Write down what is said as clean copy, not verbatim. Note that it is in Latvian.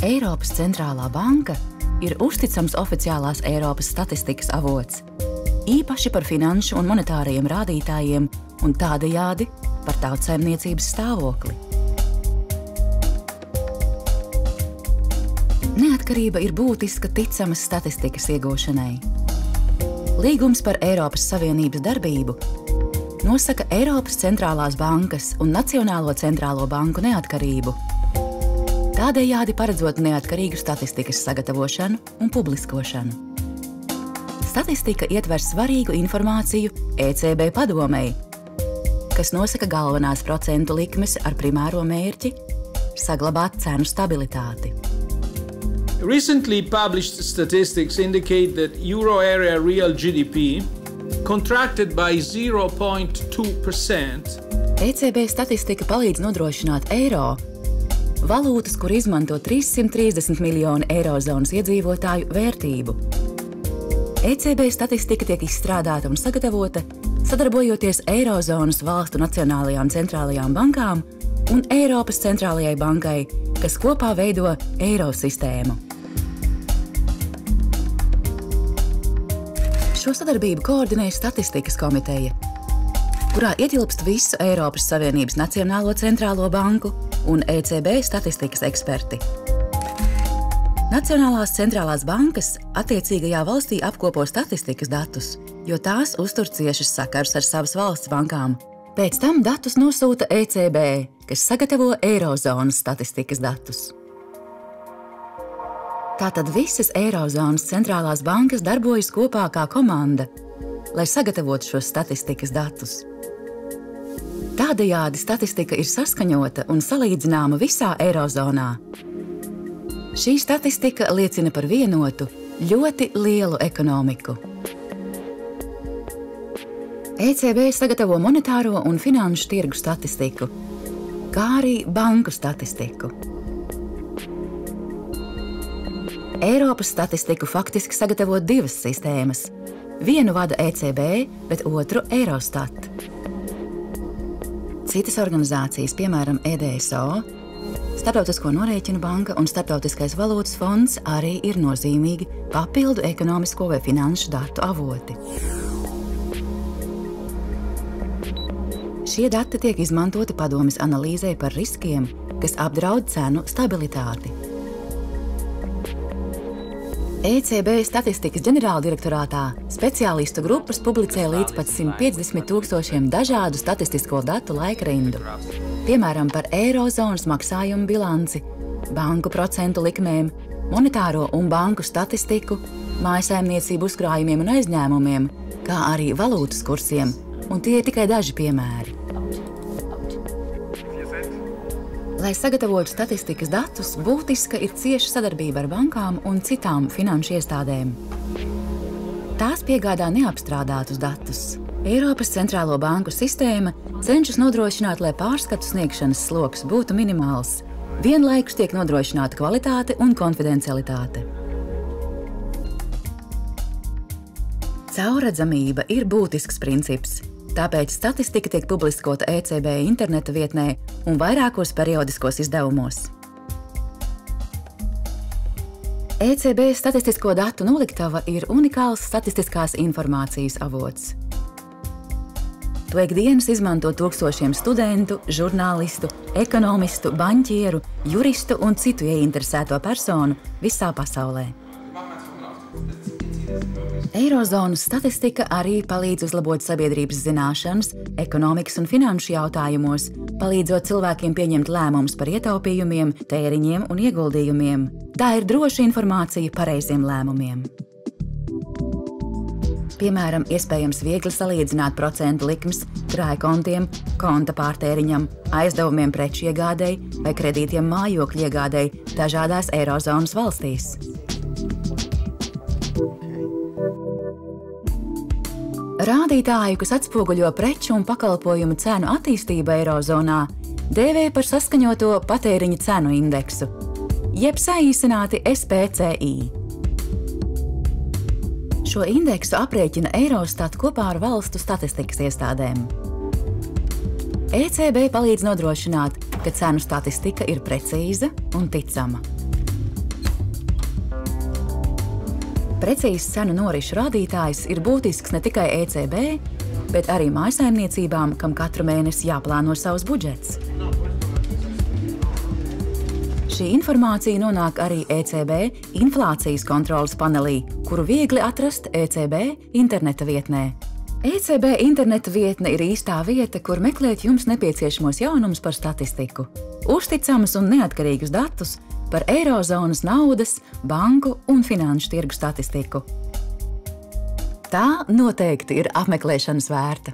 Eiropas centrālā banka ir uzticams oficiālās Eiropas statistikas avots, īpaši par finanšu un monetārajiem rādītājiem un tādējādi par tautsaimniecības stāvokli. Neatkarība ir būtiska ticamas statistikas iegūšanai. Līgums par Eiropas Savienības darbību nosaka Eiropas centrālās bankas un Nacionālo centrālo banku neatkarību, tādējādi paredzot neatkarīgu statistikas sagatavošanu un publiskošanu. Statistika ietver svarīgu informāciju ECB padomei, kas nosaka galvenās procentu likmes ar primāro mērķi saglabāt cenu stabilitāti. Recently published statistics indicate that euro area real GDP contracted by 0.2%. ECB statistika palīdz nodrošināt eiro, valūtas, kur izmanto 330 miljonu eirozonas iedzīvotāju vērtību. ECB statistika tiek izstrādāta un sagatavota, sadarbojoties Eirozonas valstu nacionālajām centrālajām bankām un Eiropas centrālajai bankai, kas kopā veido eirosistēmu. Šo sadarbību koordinē Statistikas komiteja, kurā ietilpst visu Eiropas Savienības Nacionālo centrālo banku un ECB statistikas eksperti. Nacionālās centrālās bankas attiecīgajā valstī apkopo statistikas datus, jo tās uztur ciešas sakars ar savas valsts bankām. Pēc tam datus nosūta ECB, kas sagatavo Eirozonas statistikas datus. Tātad visas Eirozonas centrālās bankas darbojas kopā kā komanda, lai sagatavotu šos statistikas datus. Tādējādi statistika ir saskaņota un salīdzināma visā Eirozonā. Šī statistika liecina par vienotu, ļoti lielu ekonomiku. ECB sagatavo monetāro un finanšu tirgu statistiku, kā arī banku statistiku. Eiropas statistiku faktiski sagatavo divas sistēmas. Vienu vada ECB, bet otru Eurostat. Citas organizācijas, piemēram EDSO, Starptautisko norēķinu banka un Starptautiskais valūtas fonds arī ir nozīmīgi papildu ekonomisko vai finanšu datu avoti. Šie dati tiek izmantoti padomes analīzē par riskiem, kas apdraud cenu stabilitāti. ECB statistikas ģenerāldirektorātā speciālistu grupas publicē līdz pat 150 000 dažādu statistisko datu laikrindu, piemēram, par Eirozonas maksājumu bilanci, banku procentu likmēm, monetāro un banku statistiku, mājsaimniecību uzkrājumiem un aizņēmumiem, kā arī valūtas kursiem, un tie ir tikai daži piemēri. Lai sagatavotu statistikas datus, būtiska ir cieša sadarbība ar bankām un citām finanšu iestādēm. Tās piegādā neapstrādātus datus. Eiropas centrālo banku sistēma cenšas nodrošināt, lai pārskatu sniegšanas sloks būtu minimāls. Vienlaikus tiek nodrošināta kvalitāte un konfidencialitāte. Caurredzamība ir būtisks princips. Tāpēc statistika tiek publiskota ECB interneta vietnē un vairākos periodiskos izdevumos. ECB statistisko datu noliktava ir unikāls statistiskās informācijas avots. To ikdienas izmanto tūkstošiem studentu, žurnālistu, ekonomistu, baņķieru, juristu un citu ieinteresēto personu visā pasaulē. Eirozonas statistika arī palīdz uzlabot sabiedrības zināšanas, ekonomikas un finanšu jautājumos, palīdzot cilvēkiem pieņemt lēmumus par ietaupījumiem, tēriņiem un ieguldījumiem. Tā ir droša informācija pareiziem lēmumiem. Piemēram, iespējams viegli salīdzināt procentu likmes krājkontiem, konta pārtēriņam, aizdevumiem preču iegādei vai kredītiem mājokļu iegādei dažādās Eirozonas valstīs. Rādītāju, kas atspoguļo preču un pakalpojumu cenu attīstību Eirozonā, dēvē par saskaņoto patēriņa cenu indeksu, jeb saīsināti SPCI. Šo indeksu aprēķina Eurostat kopā ar valstu statistikas iestādēm. ECB palīdz nodrošināt, ka cenu statistika ir precīza un ticama. Precīzs cenu norišu rādītājs ir būtisks ne tikai ECB, bet arī mājsaimniecībām, kam katru mēnesi jāplāno savs budžets. Šī informācija nonāk arī ECB inflācijas kontrolas panelī, kuru viegli atrast ECB interneta vietnē. ECB interneta vietne ir īstā vieta, kur meklēt jums nepieciešamos jaunumus par statistiku. Uzticamus un neatkarīgus datus par Eirozonas naudas, banku un finanšu tirgu statistiku. Tā noteikti ir apmeklēšanas vērta.